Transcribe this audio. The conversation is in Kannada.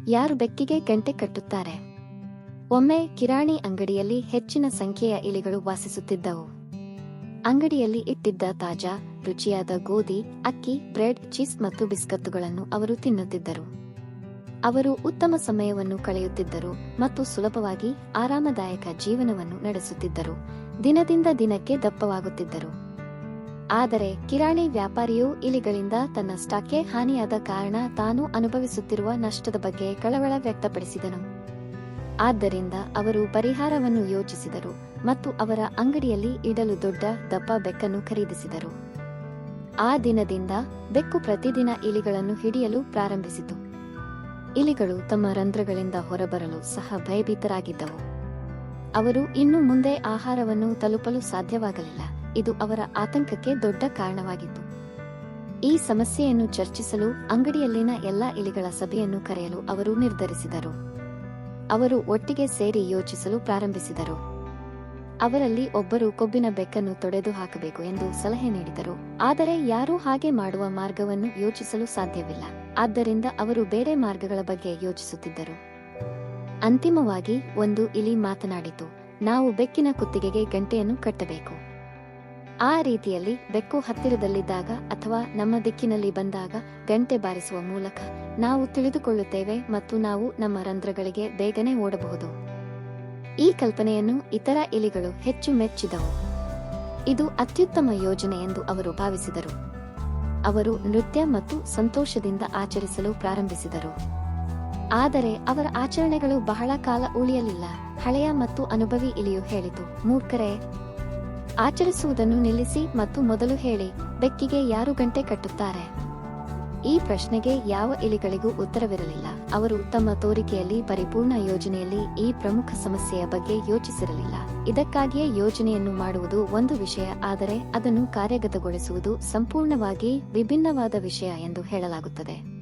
ಯಾರು ಬೆಕ್ಕಿಗೆ ಗಂಟೆ ಕಟ್ಟುತ್ತಾರೆ? ಒಮ್ಮೆ ಕಿರಾಣಿ ಅಂಗಡಿಯಲ್ಲಿ ಹೆಚ್ಚಿನ ಸಂಖ್ಯೆಯ ಇಲಿಗಳು ವಾಸಿಸುತ್ತಿದ್ದವು. ಅಂಗಡಿಯಲ್ಲಿ ಇಟ್ಟಿದ್ದ ತಾಜಾ, ರುಚಿಯಾದ ಗೋಧಿ, ಅಕ್ಕಿ, ಬ್ರೆಡ್, ಚೀಸ್ ಮತ್ತು ಬಿಸ್ಕತ್ತುಗಳನ್ನು ಅವರು ತಿನ್ನುತ್ತಿದ್ದರು. ಅವರು ಉತ್ತಮ ಸಮಯವನ್ನು ಕಳೆಯುತ್ತಿದ್ದರು ಮತ್ತು ಸುಲಭವಾಗಿ ಆರಾಮದಾಯಕ ಜೀವನವನ್ನು ನಡೆಸುತ್ತಿದ್ದರು. ದಿನದಿಂದ ದಿನಕ್ಕೆ ದಪ್ಪವಾಗುತ್ತಿದ್ದರು. ಆದರೆ ಕಿರಾಣಿ ವ್ಯಾಪಾರಿಯು ಇಲಿಗಳಿಂದ ತನ್ನ ಸ್ಟಾಕ್ಗೆ ಹಾನಿಯಾದ ಕಾರಣ ತಾನು ಅನುಭವಿಸುತ್ತಿರುವ ನಷ್ಟದ ಬಗ್ಗೆ ಕಳವಳ ವ್ಯಕ್ತಪಡಿಸಿದನು. ಆದ್ದರಿಂದ ಅವರು ಪರಿಹಾರವನ್ನು ಯೋಚಿಸಿದರು ಮತ್ತು ಅವರ ಅಂಗಡಿಯಲ್ಲಿ ಇಡಲು ದೊಡ್ಡ ದಪ್ಪ ಬೆಕ್ಕನ್ನು ಖರೀದಿಸಿದರು. ಆ ದಿನದಿಂದ ಬೆಕ್ಕು ಪ್ರತಿದಿನ ಇಲಿಗಳನ್ನು ಹಿಡಿಯಲು ಪ್ರಾರಂಭಿಸಿತು. ಇಲಿಗಳು ತಮ್ಮ ರಂಧ್ರಗಳಿಂದ ಹೊರಬರಲು ಸಹ ಭಯಭೀತರಾಗಿದ್ದವು. ಅವರು ಇನ್ನು ಮುಂದೆ ಆಹಾರವನ್ನು ತಲುಪಲು ಸಾಧ್ಯವಾಗಲಿಲ್ಲ. ಇದು ಅವರ ಆತಂಕಕ್ಕೆ ದೊಡ್ಡ ಕಾರಣವಾಗಿತ್ತು. ಈ ಸಮಸ್ಯೆಯನ್ನು ಚರ್ಚಿಸಲು ಅಂಗಡಿಯಲ್ಲಿನ ಎಲ್ಲಾ ಇಲಿಗಳ ಸಭೆಯನ್ನು ಕರೆಯಲು ಅವರು ನಿರ್ಧರಿಸಿದರು. ಅವರು ಒಟ್ಟಿಗೆ ಸೇರಿ ಯೋಚಿಸಲು ಪ್ರಾರಂಭಿಸಿದರು. ಅವರಲ್ಲಿ ಒಬ್ಬರು ಕೊಬ್ಬಿನ ಬೆಕ್ಕನ್ನು ತೊಡೆದು ಹಾಕಬೇಕು ಎಂದು ಸಲಹೆ ನೀಡಿದರು. ಆದರೆ ಯಾರೂ ಹಾಗೆ ಮಾಡುವ ಮಾರ್ಗವನ್ನು ಯೋಚಿಸಲು ಸಾಧ್ಯವಿಲ್ಲ. ಆದ್ದರಿಂದ ಅವರು ಬೇರೆ ಮಾರ್ಗಗಳ ಬಗ್ಗೆ ಯೋಚಿಸುತ್ತಿದ್ದರು. ಅಂತಿಮವಾಗಿ ಒಂದು ಇಲಿ ಮಾತನಾಡಿತು, ನಾವು ಬೆಕ್ಕಿನ ಕುತ್ತಿಗೆಗೆ ಗಂಟೆಯನ್ನು ಕಟ್ಟಬೇಕು. ಆ ರೀತಿಯಲ್ಲಿ ಬೆಕ್ಕು ಹತ್ತಿರದಲ್ಲಿದ್ದಾಗ ಅಥವಾ ನಮ್ಮ ದಿಕ್ಕಿನಲ್ಲಿ ಬಂದಾಗ ಗಂಟೆ ಬಾರಿಸುವ ಮೂಲಕ ನಾವು ತಿಳಿದುಕೊಳ್ಳುತ್ತೇವೆ ಮತ್ತು ನಾವು ನಮ್ಮ ರಂಧ್ರಗಳಿಗೆ ಬೇಗನೆ ಓಡಬಹುದು. ಈ ಕಲ್ಪನೆಯನ್ನು ಇತರ ಇಲಿಗಳು ಹೆಚ್ಚು ಮೆಚ್ಚಿದವು. ಇದು ಅತ್ಯುತ್ತಮ ಯೋಜನೆ ಎಂದು ಅವರು ಭಾವಿಸಿದರು. ಅವರು ನೃತ್ಯ ಮತ್ತು ಸಂತೋಷದಿಂದ ಆಚರಿಸಲು ಪ್ರಾರಂಭಿಸಿದರು. ಆದರೆ ಅವರ ಆಚರಣೆಗಳು ಬಹಳ ಕಾಲ ಉಳಿಯಲಿಲ್ಲ. ಹಳೆಯ ಮತ್ತು ಅನುಭವಿ ಇಲಿಯು ಹೇಳಿತು, ಮೂರ್ಖರೇ, ಆಚರಿಸುವುದನ್ನು ನಿಲ್ಲಿಸಿ ಮತ್ತು ಮೊದಲು ಹೇಳಿ, ಬೆಕ್ಕಿಗೆ ಯಾರು ಗಂಟೆ ಕಟ್ಟುತ್ತಾರೆ? ಈ ಪ್ರಶ್ನೆಗೆ ಯಾವ ಇಲಿಗಳಿಗೂ ಉತ್ತರವಿರಲಿಲ್ಲ. ಅವರು ತಮ್ಮ ತೋರಿಕೆಯಲ್ಲಿ ಪರಿಪೂರ್ಣ ಯೋಜನೆಯಲ್ಲಿ ಈ ಪ್ರಮುಖ ಸಮಸ್ಯೆಯ ಬಗ್ಗೆ ಯೋಚಿಸಿರಲಿಲ್ಲ. ಇದಕ್ಕಾಗಿಯೇ ಯೋಜನೆಯನ್ನು ಮಾಡುವುದು ಒಂದು ವಿಷಯ, ಆದರೆ ಅದನ್ನು ಕಾರ್ಯಗತಗೊಳಿಸುವುದು ಸಂಪೂರ್ಣವಾಗಿ ವಿಭಿನ್ನವಾದ ವಿಷಯ ಎಂದು ಹೇಳಲಾಗುತ್ತದೆ.